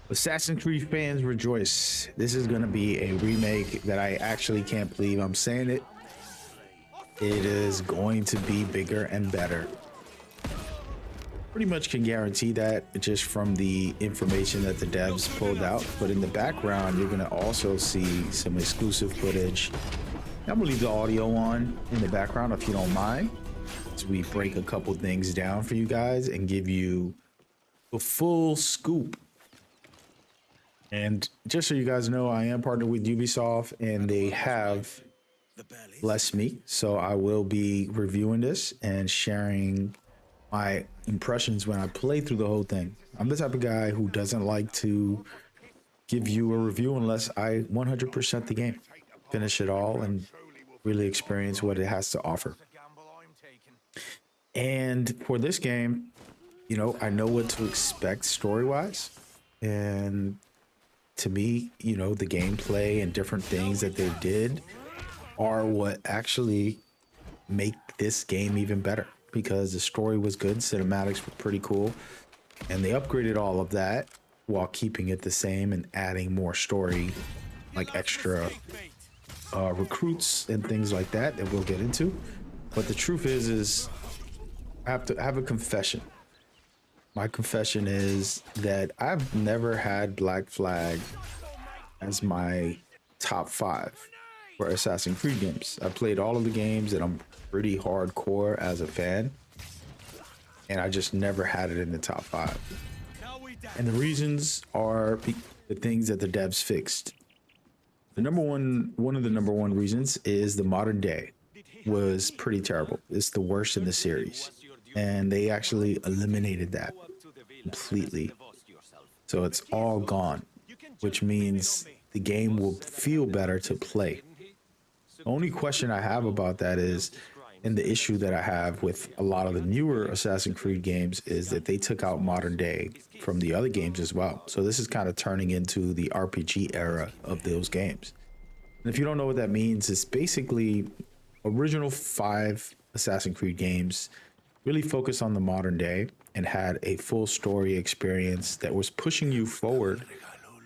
Assassin's Creed fans rejoice. This is going to be a remake that I actually can't believe I'm saying it. It is going to be bigger and better. Pretty much can guarantee that just from the information that the devs pulled out. But in the background, you're going to also see some exclusive footage. I'm going to leave the audio on in the background if you don't mind, as we break a couple things down for you guys and give you the full scoop. And just so you guys know, I am partnered with Ubisoft and they have blessed me. So I will be reviewing this and sharing my impressions when I play through the whole thing. I'm the type of guy who doesn't like to give you a review unless I 100% the game, finish it all and really experience what it has to offer. And for this game, you know, I know what to expect story-wise. And to me, you know, the gameplay and different things that they did are what actually make this game even better, because the story was good, cinematics were pretty cool, and they upgraded all of that while keeping it the same and adding more story, like extra recruits and things like that we'll get into. But the truth is I have to have a confession. My confession is that I've never had Black Flag as my top 5 for Assassin's Creed games. I played all of the games and I'm pretty hardcore as a fan, and I just never had it in the top 5. And the reasons are the things that the devs fixed. One of the number one reasons is the modern day was pretty terrible. It's the worst in the series, and they actually eliminated that completely. So it's all gone, which means the game will feel better to play. The only question I have about that is, and the issue that I have with a lot of the newer Assassin's Creed games, is that they took out modern day from the other games as well. So this is kind of turning into the RPG era of those games. And if you don't know what that means, it's basically original 5 Assassin's Creed games really focused on the modern day and had a full story experience that was pushing you forward.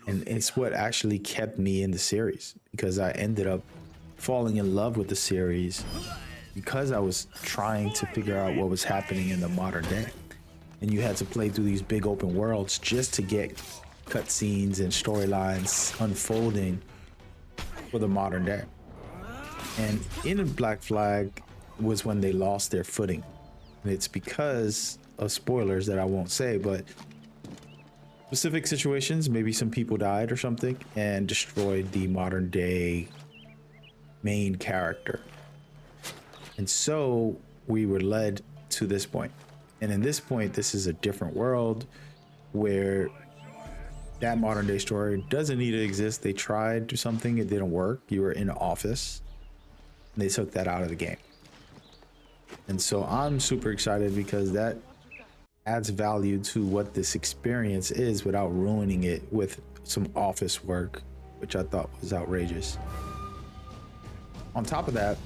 And it's what actually kept me in the series, because I ended up falling in love with the series because I was trying to figure out what was happening in the modern day. And you had to play through these big open worlds just to get cutscenes and storylines unfolding for the modern day. And in Black Flag was when they lost their footing. And it's because of spoilers that I won't say, but specific situations, maybe some people died or something and destroyed the modern day main character. And so we were led to this point. And in this point, this is a different world where that modern day story doesn't need to exist. They tried something, it didn't work. You were in an office and they took that out of the game. And so I'm super excited because that adds value to what this experience is without ruining it with some office work, which I thought was outrageous. On top of that,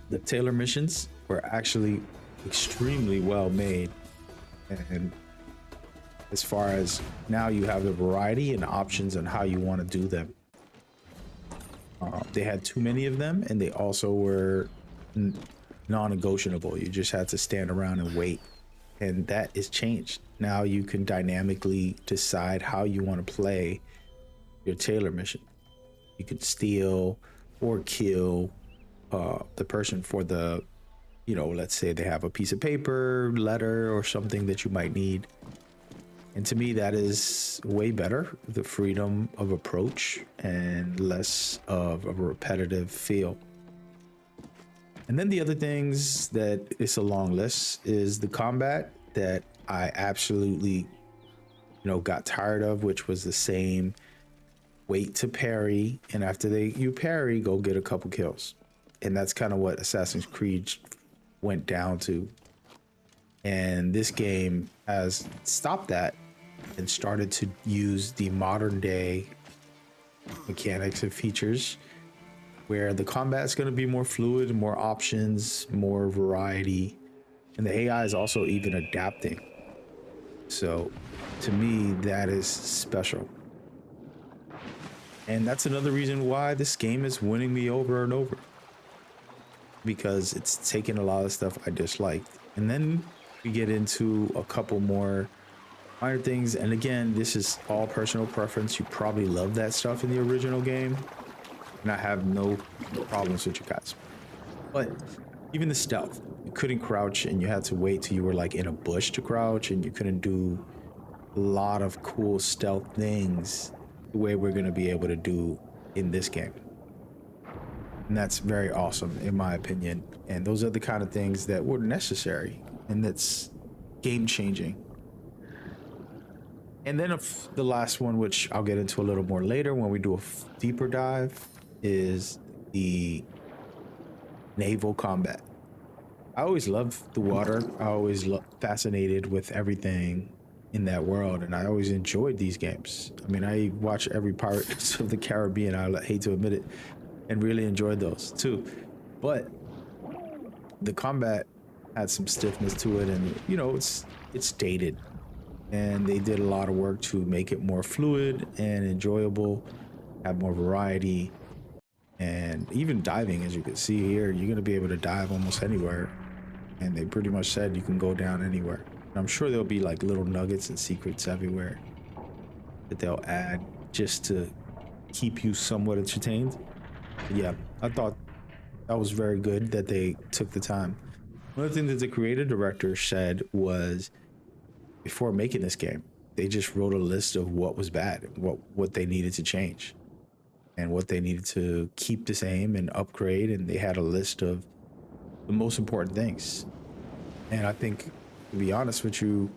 the Taylor missions were actually extremely well made. And as far as now, you have the variety and options on how you want to do them. They had too many of them, and they also were non-negotiable. You just had to stand around and wait. And that is changed. Now you can dynamically decide how you want to play your Taylor mission. You can steal or kill the person for the, you know, let's say they have a piece of paper, letter, or something that you might need. And to me, that is way better, the freedom of approach and less of a repetitive feel. And then the other things that it's a long list is the combat that I absolutely, you know, got tired of, which was the same wait to parry. And after you parry, go get a couple kills. And that's kind of what Assassin's Creed went down to. And this game has stopped that and started to use the modern day mechanics and features, where the combat is going to be more fluid, more options, more variety, and the AI is also even adapting. So to me, that is special. And that's another reason why this game is winning me over and over, because it's taken a lot of stuff I disliked. And then we get into a couple more minor things. And again, this is all personal preference. You probably love that stuff in the original game, and I have no problems with you guys. But even the stealth, you couldn't crouch and you had to wait till you were like in a bush to crouch, and you couldn't do a lot of cool stealth things the way we're going to be able to do in this game. And that's very awesome in my opinion. And those are the kind of things that were necessary, and that's game changing. And then the last one, which I'll get into a little more later when we do a deeper dive, is the naval combat. I always loved the water. I always fascinated with everything in that world, and I always enjoyed these games. I mean, I watch every Pirates of the Caribbean, I hate to admit it, and really enjoyed those too. But the combat had some stiffness to it, and you know, it's dated, and they did a lot of work to make it more fluid and enjoyable, have more variety. And even diving, as you can see here, you're going to be able to dive almost anywhere, and they pretty much said you can go down anywhere. And I'm sure there'll be like little nuggets and secrets everywhere that they'll add just to keep you somewhat entertained. But yeah, I thought that was very good that they took the time. Another thing that the creative director said was, before making this game, they just wrote a list of what was bad, what they needed to change, and what they needed to keep the same and upgrade. And they had a list of the most important things. And I think, to be honest with you,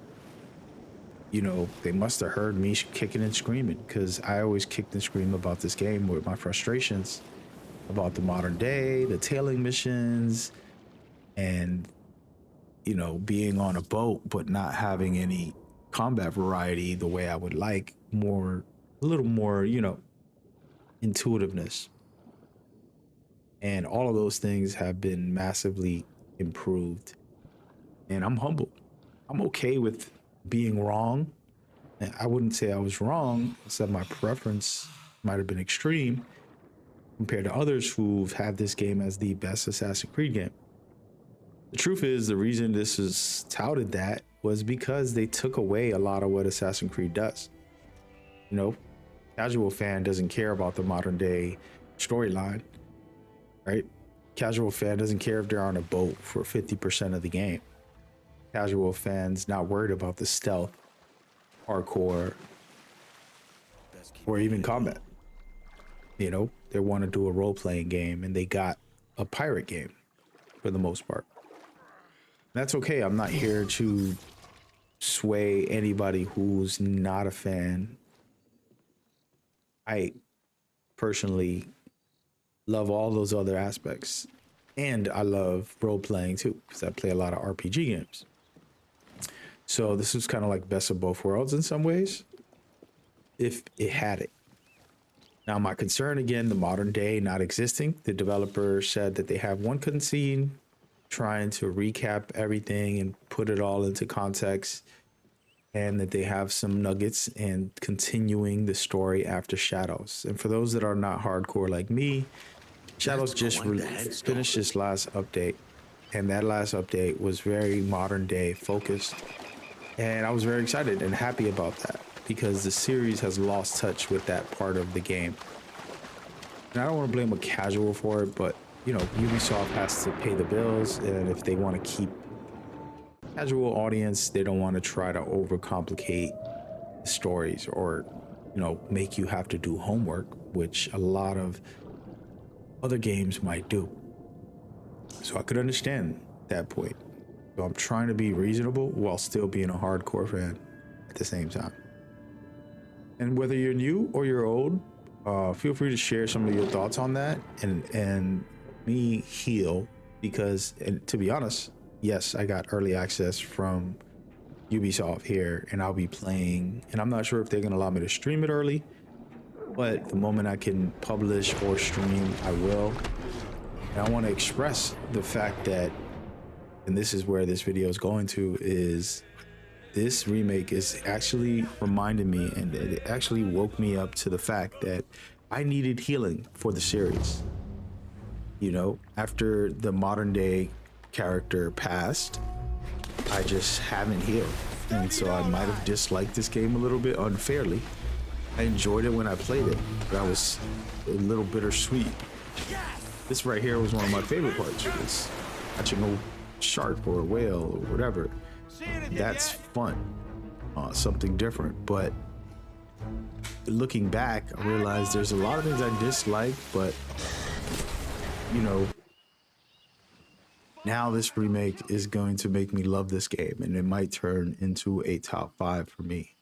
you know, they must have heard me kicking and screaming, because I always kicked and scream about this game with my frustrations about the modern day, the tailing missions, and, you know, being on a boat but not having any combat variety the way I would like. A little more, you know, intuitiveness. And all of those things have been massively improved. And I'm humble. I'm okay with being wrong. And I wouldn't say I was wrong, except my preference might have been extreme compared to others who've had this game as the best Assassin's Creed game. The truth is, the reason this is touted that was because they took away a lot of what Assassin's Creed does. You know, casual fan doesn't care about the modern day storyline, right? Casual fan doesn't care if they're on a boat for 50% of the game. Casual fans not worried about the stealth, hardcore, or even combat. You know, they want to do a role-playing game, and they got a pirate game for the most part. That's okay. I'm not here to sway anybody who's not a fan. I personally love all those other aspects, and I love role-playing too, because I play a lot of RPG games. So this is kind of like best of both worlds in some ways, if it had it. Now, my concern, again, the modern day not existing. The developer said that they have one cutscene trying to recap everything and put it all into context, and that they have some nuggets and continuing the story after Shadows. And for those that are not hardcore like me, Shadows just finished this last update, and that last update was very modern day focused. And I was very excited and happy about that, because the series has lost touch with that part of the game. And I don't want to blame a casual for it, but you know, Ubisoft has to pay the bills, and if they want to keep casual audience, they don't want to try to overcomplicate the stories, or, you know, make you have to do homework, which a lot of other games might do. So I could understand that point. So I'm trying to be reasonable while still being a hardcore fan at the same time. And whether you're new or you're old, feel free to share some of your thoughts on that and me heal, because, and to be honest, yes, I got early access from Ubisoft here, and I'll be playing, and I'm not sure if they're gonna allow me to stream it early, but the moment I can publish or stream, I will. And I want to express the fact that, and this is where this video is going to, is this remake is actually reminding me, and it actually woke me up to the fact that I needed healing for the series. You know, after the modern day character passed, I just haven't healed. And so I might have disliked this game a little bit unfairly. I enjoyed it when I played it, but I was a little bittersweet. This right here was one of my favorite parts, was catching a shark or a whale or whatever. That's fun, something different. But looking back, I realized there's a lot of things I dislike, but you know, now this remake is going to make me love this game, and it might turn into a top 5 for me.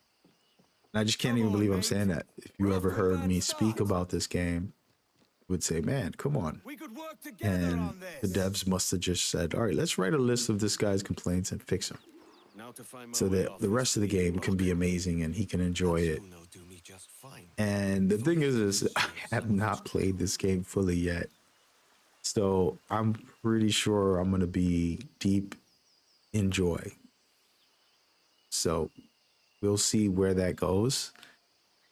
And I just can't even believe I'm saying that. If you ever heard me speak about this game, you would say, man, come on. And the devs must have just said, all right, let's write a list of this guy's complaints and fix them, so that the rest of the game can be amazing and he can enjoy it. And the thing is I have not played this game fully yet. So I'm pretty sure I'm going to be deep in joy. So we'll see where that goes.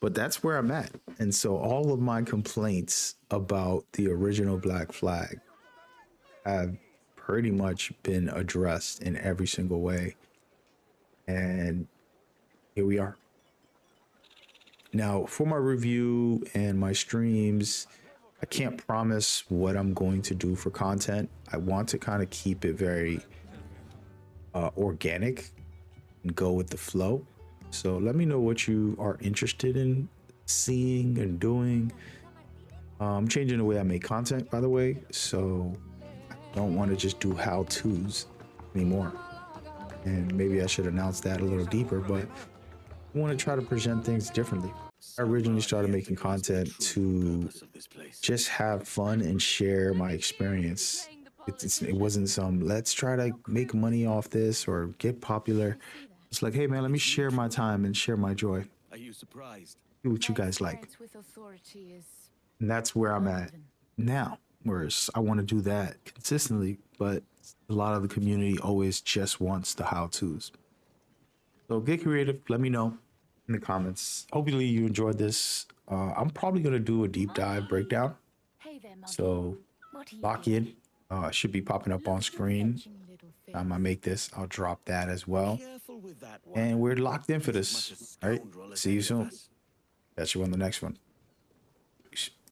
But that's where I'm at. And so all of my complaints about the original Black Flag have pretty much been addressed in every single way. And here we are. Now, for my review and my streams, I can't promise what I'm going to do for content. I want to kind of keep it very organic and go with the flow. So let me know what you are interested in seeing and doing. I'm changing the way I make content, by the way, so I don't want to just do how-tos anymore. And maybe I should announce that a little deeper, but I want to try to present things differently. I originally started making content to just have fun and share my experience. It wasn't some, let's try to make money off this or get popular. It's like, hey man, let me share my time and share my joy. Are you surprised? Do what you guys like. And that's where I'm at now. Whereas I want to do that consistently, but a lot of the community always just wants the how-tos. So get creative. Let me know in the comments. Hopefully you enjoyed this. I'm probably going to do a deep dive breakdown. So lock in. Should be popping up on screen. Time I make this, I'll drop that as well. And we're locked in for this. All right. See you soon. Catch you on the next one.